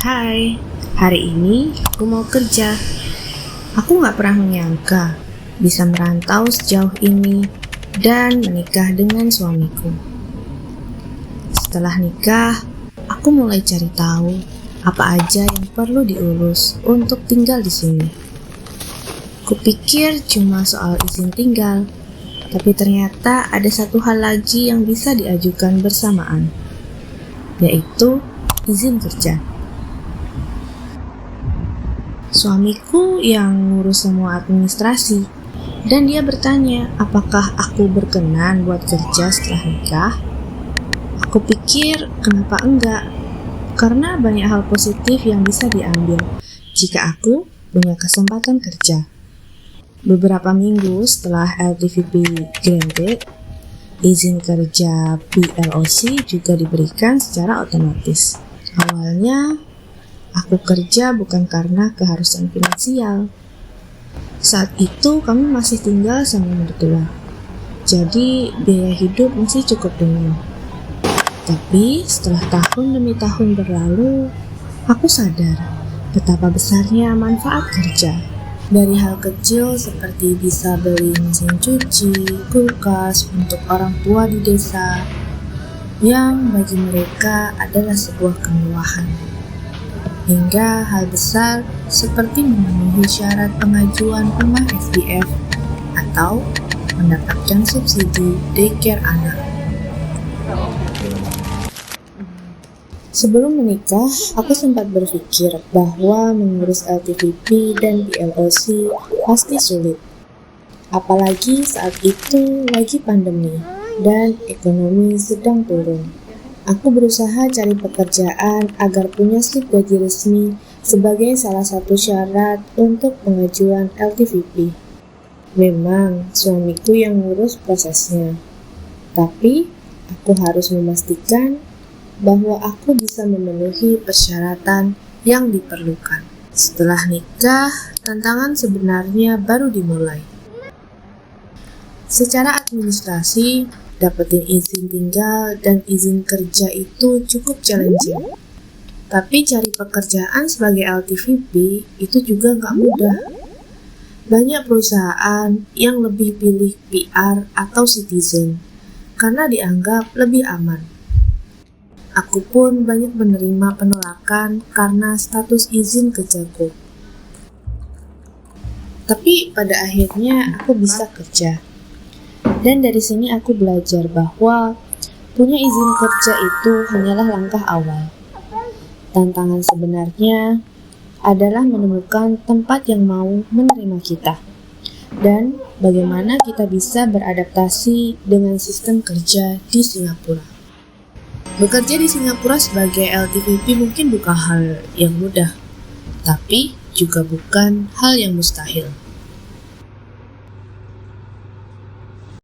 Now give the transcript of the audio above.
Hai, hari ini aku mau kerja. Aku gak pernah menyangka bisa merantau sejauh ini dan menikah dengan suamiku. Setelah nikah, aku mulai cari tahu apa aja yang perlu diurus untuk tinggal di sini. Kupikir cuma soal izin tinggal, tapi ternyata ada satu hal lagi yang bisa diajukan bersamaan, yaitu izin kerja. Suamiku yang ngurus semua administrasi, dan dia bertanya apakah aku berkenan buat kerja setelah nikah. Aku pikir kenapa enggak, karena banyak hal positif yang bisa diambil jika aku punya kesempatan kerja. Beberapa minggu setelah LTVP granted, izin kerja PLOC juga diberikan secara otomatis. Awalnya, aku kerja bukan karena keharusan finansial. Saat itu kami masih tinggal sama mertua, jadi biaya hidup masih cukup dengan. Tapi setelah tahun demi tahun berlalu, aku sadar betapa besarnya manfaat kerja. Dari hal kecil seperti bisa beli mesin cuci, kulkas untuk orang tua di desa, yang bagi mereka adalah sebuah kemewahan, hingga hal besar seperti memenuhi syarat pengajuan rumah FDF atau mendapatkan subsidi daycare anak. Sebelum menikah, aku sempat berpikir bahwa mengurus LTVP dan PLOC pasti sulit. Apalagi saat itu lagi pandemi dan ekonomi sedang turun. Aku berusaha cari pekerjaan agar punya slip gaji resmi sebagai salah satu syarat untuk pengajuan LTVP. Memang suamiku yang ngurus prosesnya, tapi aku harus memastikan bahwa aku bisa memenuhi persyaratan yang diperlukan. Setelah nikah, tantangan sebenarnya baru dimulai. Secara administrasi, dapetin izin tinggal dan izin kerja itu cukup challenging. Tapi cari pekerjaan sebagai LTVP itu juga gak mudah. Banyak perusahaan yang lebih pilih PR atau citizen karena dianggap lebih aman. Aku pun banyak menerima penolakan karena status izin kerjaku. Tapi pada akhirnya aku bisa kerja. Dan dari sini aku belajar bahwa punya izin kerja itu hanyalah langkah awal. Tantangan sebenarnya adalah menemukan tempat yang mau menerima kita. Dan bagaimana kita bisa beradaptasi dengan sistem kerja di Singapura. Bekerja di Singapura sebagai LTVP mungkin bukan hal yang mudah, tapi juga bukan hal yang mustahil.